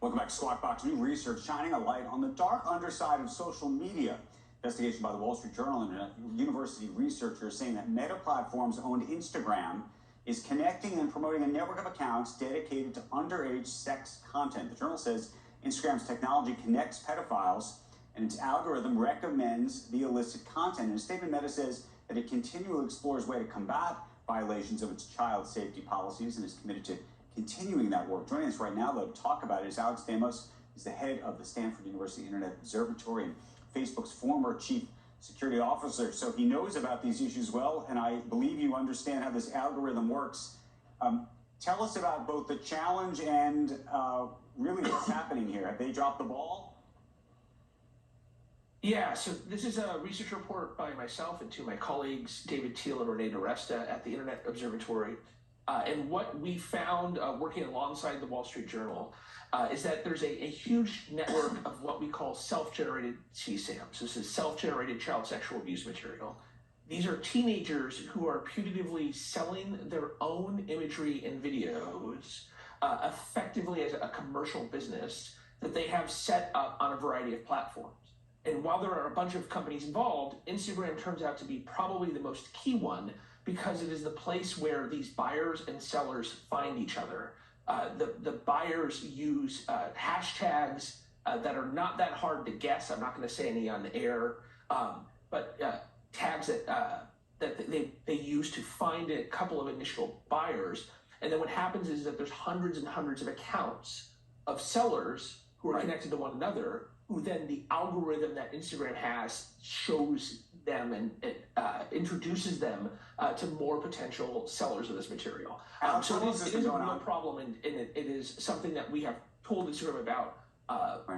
Welcome back to Squawk Box. New research shining a light on the dark underside of social media. Investigation by the Wall Street Journal and university researchers saying that Meta Platforms owned Instagram is connecting and promoting a network of accounts dedicated to underage sex content. The journal says Instagram's technology connects pedophiles and its algorithm recommends the illicit content. In a statement, Meta says that it continually explores ways to combat violations of its child safety policies and is committed to continuing that work. Joining us right now, though, to talk about it is Alex Damos. He's the head of the Stanford University Internet Observatory and Facebook's former chief security officer. So he knows about these issues well, and I believe you understand how this algorithm works. Tell us about both the challenge and really what's happening here. Have they dropped the ball? Yeah, so this is a research report by myself and two of my colleagues, David Thiel and Renee DiResta at the Internet Observatory. And what we found working alongside the Wall Street Journal is that there's a huge network of what we call self-generated CSAMs. This is self-generated child sexual abuse material. These are teenagers who are putatively selling their own imagery and videos effectively as a commercial business that they have set up on a variety of platforms. And while there are a bunch of companies involved, Instagram turns out to be probably the most key one because it is the place where these buyers and sellers find each other. The buyers use hashtags that are not that hard to guess. I'm not going to say any on the air, but tags that they use to find a couple of initial buyers. And then what happens is that there's hundreds and hundreds of accounts of sellers who are connected to one another, who then the algorithm that Instagram has shows them and introduces them to more potential sellers of this material. So it is a real problem, and it is something that we have told Instagram about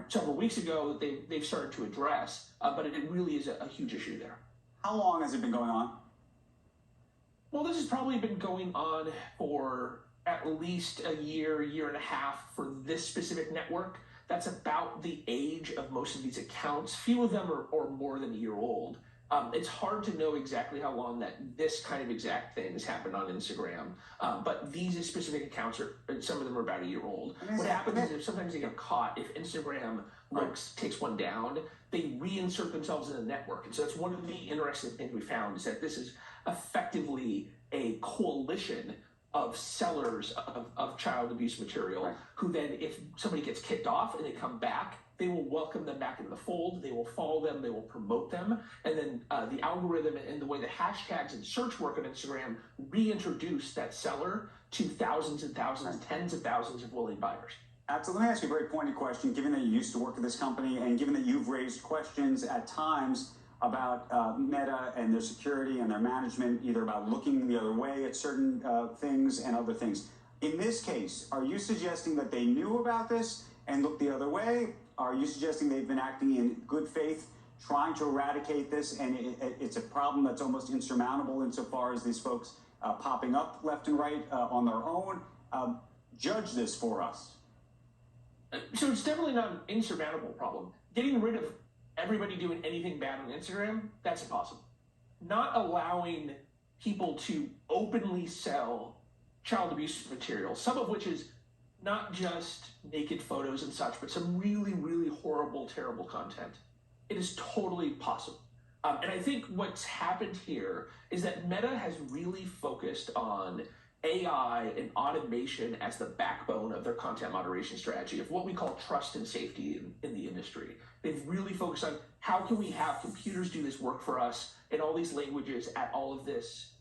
several weeks ago that they've started to address, but it really is a huge issue there. How long has it been going on? Well, this has probably been going on for at least a year, year and a half for this specific network. That's about the age of most of these accounts. Few of them are more than a year old. It's hard to know exactly how long that this kind of exact thing has happened on Instagram, but these specific accounts some of them are about a year old. What happens is if sometimes they get caught, if Instagram takes one down, they reinsert themselves in the network. And so that's one of the interesting things we found is that this is effectively a coalition of sellers of child abuse material who then, if somebody gets kicked off and they come back, they will welcome them back into the fold, they will follow them, they will promote them, and then the algorithm and the way the hashtags and search work on Instagram reintroduce that seller to thousands and thousands, tens of thousands of willing buyers. So let me ask you a very pointed question, given that you used to work at this company and given that you've raised questions at times about Meta and their security and their management, either about looking the other way at certain things and other things. In this case, are you suggesting that they knew about this and looked the other way? Are you suggesting they've been acting in good faith, trying to eradicate this, and it's a problem that's almost insurmountable insofar as these folks popping up left and right on their own? Judge this for us. So it's definitely not an insurmountable problem. Getting rid of everybody doing anything bad on Instagram, that's impossible. Not allowing people to openly sell child abuse material, some of which is not just naked photos and such, but some really, really horrible, terrible content. It is totally possible. And I think what's happened here is that Meta has really focused on AI and automation as the backbone of their content moderation strategy of what we call trust and safety in the industry. They've really focused on how can we have computers do this work for us in all these languages at all of this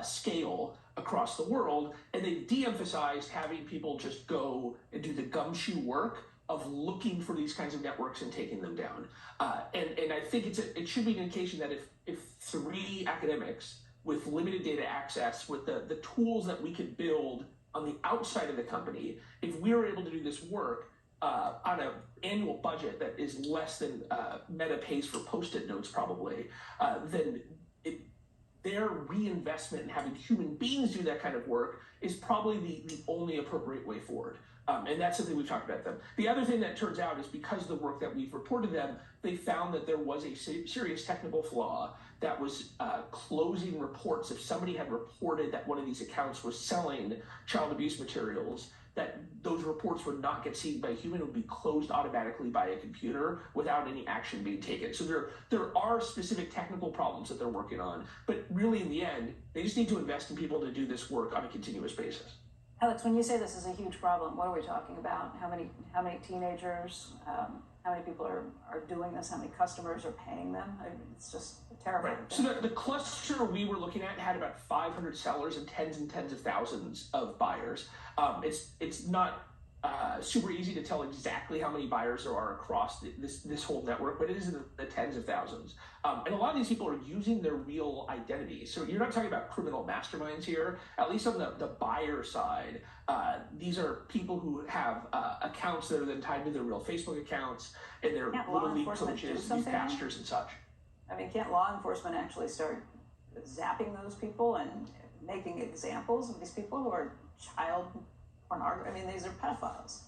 scale across the world, and they've de-emphasized having people just go and do the gumshoe work of looking for these kinds of networks and taking them down. And I think it should be an indication that if three academics with limited data access, with the tools that we could build on the outside of the company, if we were able to do this work on an annual budget that is less than Meta pays for Post-it notes probably, then their reinvestment in having human beings do that kind of work is probably the only appropriate way forward. And that's something we've talked about them. The other thing that turns out is because of the work that we've reported them, they found that there was a serious technical flaw that was closing reports. If somebody had reported that one of these accounts was selling child abuse materials, that those reports would not get seen by a human, would be closed automatically by a computer without any action being taken. So there are specific technical problems that they're working on, but really in the end, they just need to invest in people to do this work on a continuous basis. Alex, when you say this is a huge problem, what are we talking about? How many teenagers, how many people are doing this? How many customers are paying them? I mean, it's just terrible. Right. So the cluster we were looking at had about 500 sellers and tens of thousands of buyers. It's not super easy to tell exactly how many buyers there are across this whole network, but it is in the tens of thousands. And a lot of these people are using their real identities. So you're not talking about criminal masterminds here, at least on the buyer side. These are people who have accounts that are then tied to their real Facebook accounts and their little league coaches, these pastors and such. I mean, can't law enforcement actually start zapping those people and making examples of these people who are child pornography? I mean, these are pedophiles.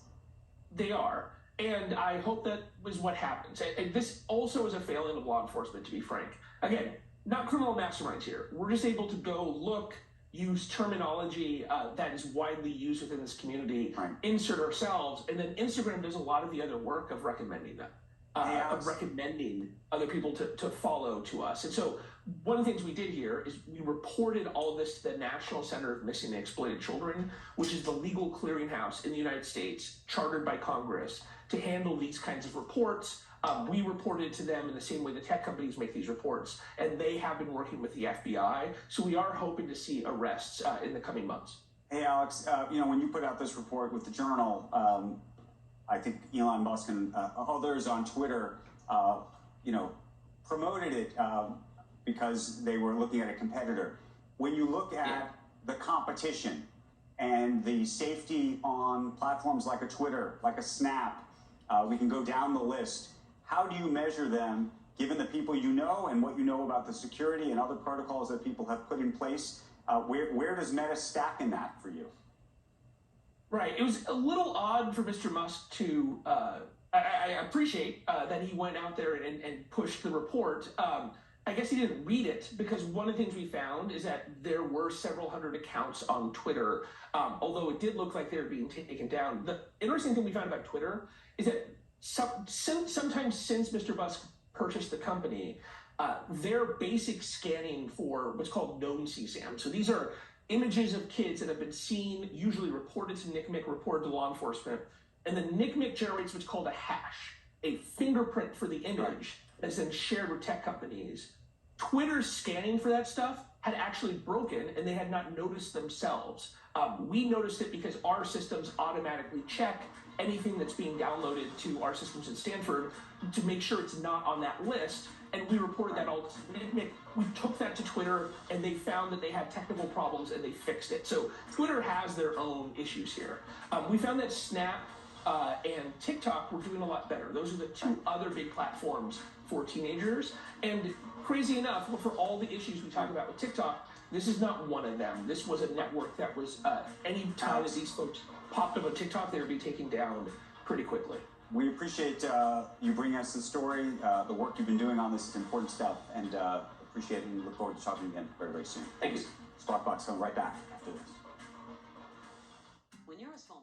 They are. And I hope that was what happens. And this also is a failing of law enforcement, to be frank. Again, not criminal masterminds here. We're just able to go look, use terminology that is widely used within this community, right, insert ourselves, and then Instagram does a lot of the other work of recommending them. Of recommending other people to follow to us. And so one of the things we did here is we reported all of this to the National Center of Missing and Exploited Children, which is the legal clearinghouse in the United States, chartered by Congress to handle these kinds of reports. We reported to them in the same way the tech companies make these reports, and they have been working with the FBI. So we are hoping to see arrests in the coming months. Hey, Alex, when you put out this report with the Journal, I think Elon Musk and others on Twitter, promoted it because they were looking at a competitor. When you look at the competition and the safety on platforms like a Twitter, like a Snap, we can go down the list. How do you measure them, given the people you know and what you know about the security and other protocols that people have put in place? Where does Meta stack in that for you? Right. It was a little odd for Mr. Musk to, I appreciate that he went out there and pushed the report. I guess he didn't read it, because one of the things we found is that there were several hundred accounts on Twitter, although it did look like they were being taken down. The interesting thing we found about Twitter is that sometimes since Mr. Musk purchased the company, their basic scanning for what's called known CSAM. So these are images of kids that have been seen, usually reported to NCMEC, reported to law enforcement, and then NCMEC generates what's called a hash, a fingerprint for the image that's then shared with tech companies. Twitter's scanning for that stuff had actually broken, and they had not noticed themselves. We noticed it because our systems automatically check anything that's being downloaded to our systems at Stanford to make sure it's not on that list. And we reported that all to NCMEC. We took that to Twitter, and they found that they had technical problems, and they fixed it. So Twitter has their own issues here. We found that Snap and TikTok were doing a lot better. Those are the two other big platforms for teenagers. And crazy enough, for all the issues we talk about with TikTok, this is not one of them. This was a network that was, any time that these folks popped up on TikTok, they would be taken down pretty quickly. We appreciate you bringing us the story. The work you've been doing on this is important stuff, and appreciate it, and look forward to talking again very, very soon. Thanks. Squawk Box coming right back after this. When you're a small